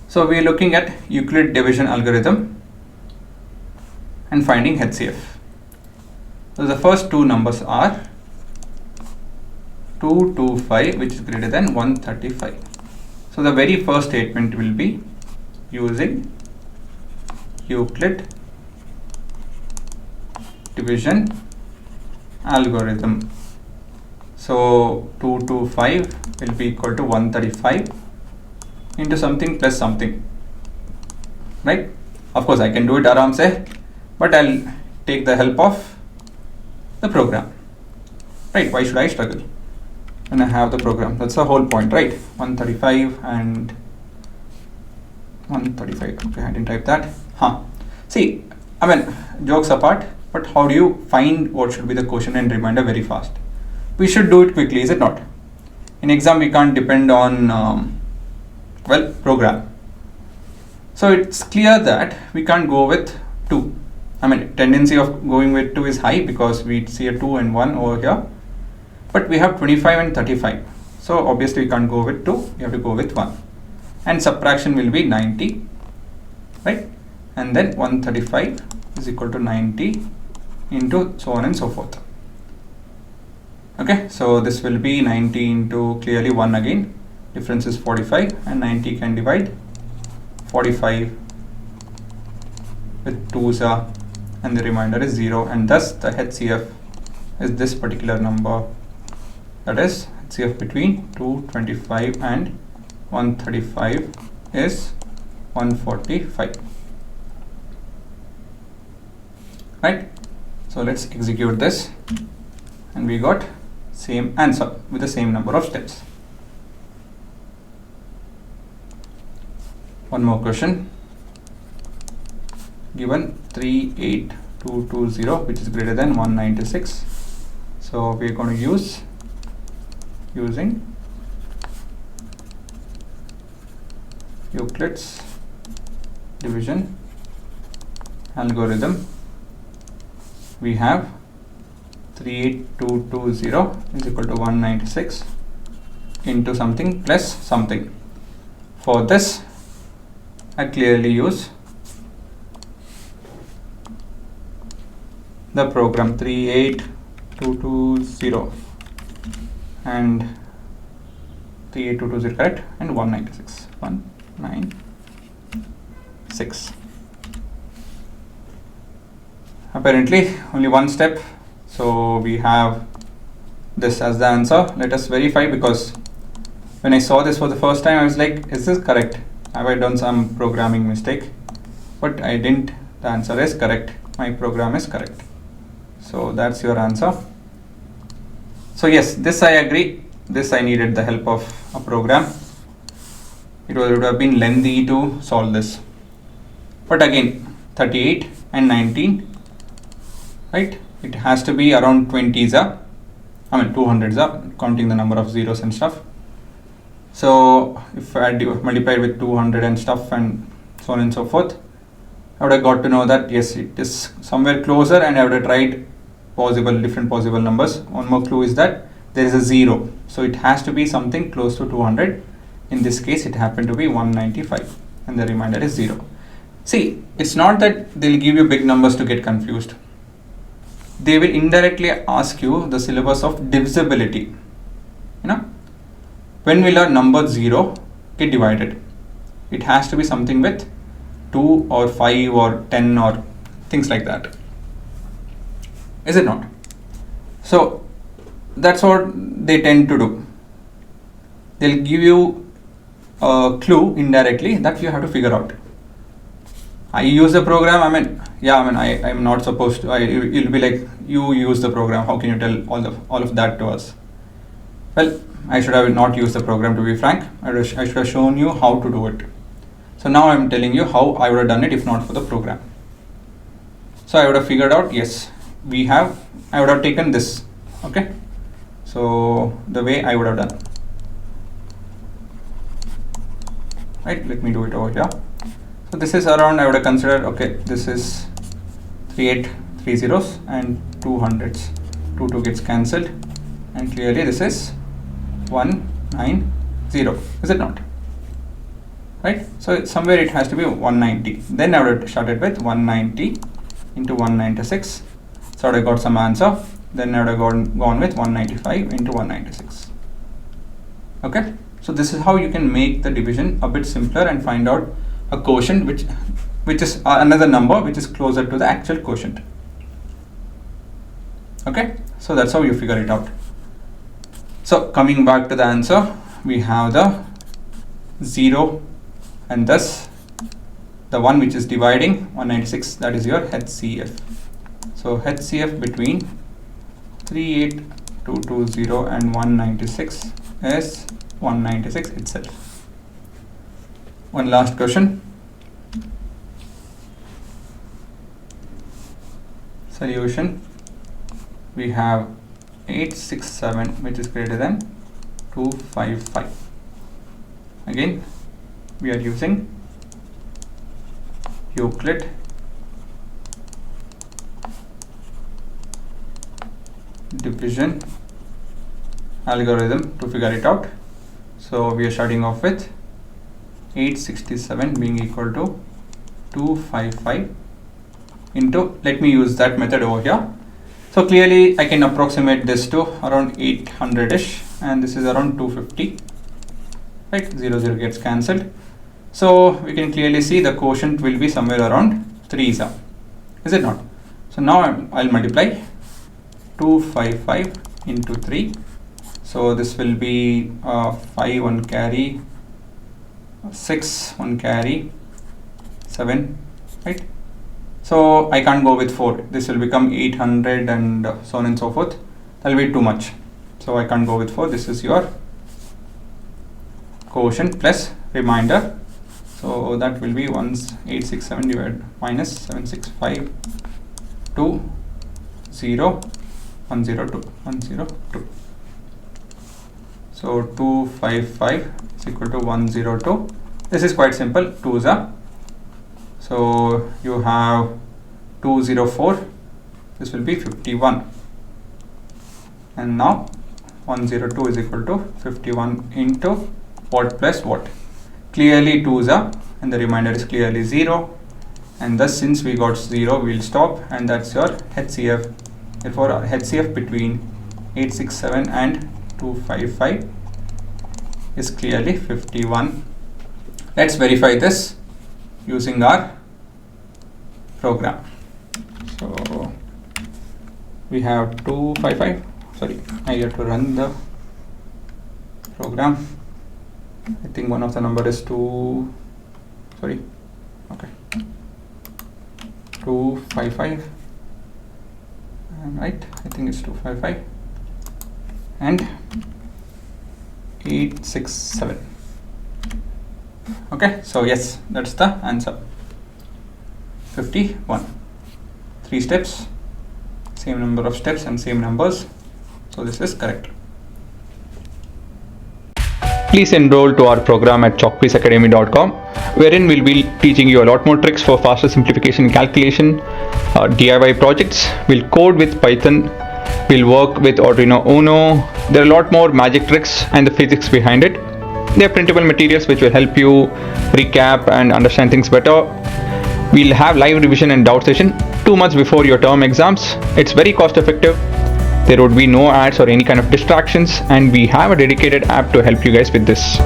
So we are looking at Euclid division algorithm and finding HCF. So the first two numbers are 225, which is greater than 135. So the very first statement will be using Euclid division algorithm. So 225 will be equal to 135 into something plus something, right? Of course I can do it aram se, but I'll take the help of the program, right? Why should I struggle when I have the program? That's the whole point, right? 135 and 135. Okay, I didn't type that. See, I mean, jokes apart, but how do you find what should be the quotient and remainder very fast? We should do it quickly, is it not? In exam we can't depend on program. So it's clear that we can't go with 2. I mean, tendency of going with 2 is high because we see a 2 and 1 over here, but we have 25 and 35. So obviously we can't go with 2, we have to go with 1. And subtraction will be 90, right? And then 135 is equal to 90 into so on and so forth. Okay, so this will be 90 into clearly 1 again. Difference is 45, and 90 can divide 45 with 2's and the remainder is 0, and thus the HCF is this particular number, that is HCF between 225 and 135 is 145, right? So let's execute this, and we got same answer with the same number of steps. One more question. Given 38220, which is greater than 196, so we are going to use using Euclid's division algorithm. We have 38220 is equal to 196 into something plus something. For this I clearly use the program 38220 and 38220, correct, and 196. Apparently only one step, so we have this as the answer. Let us verify, because when I saw this for the first time I was like, is this correct? Have I done some programming mistake? But I didn't. The answer is correct. My program is correct. So that's your answer. So yes, this I agree. This I needed the help of a program. It would have been lengthy to solve this. But again, 38 and 19, right? It has to be around 20s, 200s, counting the number of zeros and stuff. So if I multiply with 200 and stuff and so on and so forth, I would have got to know that yes, it is somewhere closer, and I would have tried different possible numbers. One more clue is that there is a 0, so it has to be something close to 200. In this case it happened to be 195, and the remainder is 0. See, it's not that they'll give you big numbers to get confused. They will indirectly ask you the syllabus of divisibility. When will a number 0 get divided? It has to be something with 2 or 5 or 10 or things like that. Is it not? So that's what they tend to do. They'll give you a clue indirectly that you have to figure out. I use the program, I'm not supposed to. It'll be like, you use the program, how can you tell all of that to us? Well, I should have not used the program, to be frank. I should have shown you how to do it. So now I'm telling you how I would have done it if not for the program. So I would have figured out, yes, I would have taken this, okay? So the way I would have done, right? Let me do it over here. So this is around, I would have considered, okay, this is 3 zeros and 2 hundreds. 2 gets cancelled, and clearly this is 190, is it not? right? So somewhere it has to be 190. Then I would have started with 190 into 196. So I would have got some answer. Then I would have gone with 195 into 196. Okay, so this is how you can make the division a bit simpler and find out a quotient which is another number which is closer to the actual quotient. Okay, so that's how you figure it out. So coming back to the answer, we have the 0, and thus the one which is dividing 196, that is your HCF. So HCF between 38220 and 196 is 196 itself. One last question. Solution. We have 867 which is greater than 255. Again, we are using Euclid division algorithm to figure it out. So we are starting off with 867 being equal to 255 into, let me use that method over here. So clearly I can approximate this to around 800ish, and this is around 250, right? 0 0 gets cancelled. So we can clearly see the quotient will be somewhere around 3, is it not? So now I'll multiply 255 into 3. So this will be 5 1 carry, 6 1 carry, 7, right? So I can't go with 4. This will become 800 and so on and so forth. That will be too much. So I can't go with 4. This is your quotient plus remainder. So that will be 867 divided minus 765 2 0 102 102. So 255 is equal to 102. This is quite simple. 2s are. So you have 204. This will be 51. And now 102 is equal to 51 into what plus what? Clearly 2s are, and the remainder is clearly 0. And thus, since we got 0, we will stop, and that's your HCF. Therefore, our HCF between 867 and 255 is clearly 51. Let's verify this using our program. So we have 255. Sorry, I have to run the program. I think one of the number is 2. Sorry. Okay. 255. Right. I think it's 255 and 867. Okay. So yes, that's the answer. 51. 3 steps, same number of steps and same numbers. So this is correct. Please enroll to our program at chalkpieceacademy.com, wherein we'll be teaching you a lot more tricks for faster simplification and calculation, DIY projects. We'll code with Python. We'll work with Arduino Uno. There are a lot more magic tricks and the physics behind it. There are printable materials which will help you recap and understand things better. We'll have live revision and doubt session 2 months before your term exams. It's very cost effective. There would be no ads or any kind of distractions, and we have a dedicated app to help you guys with this.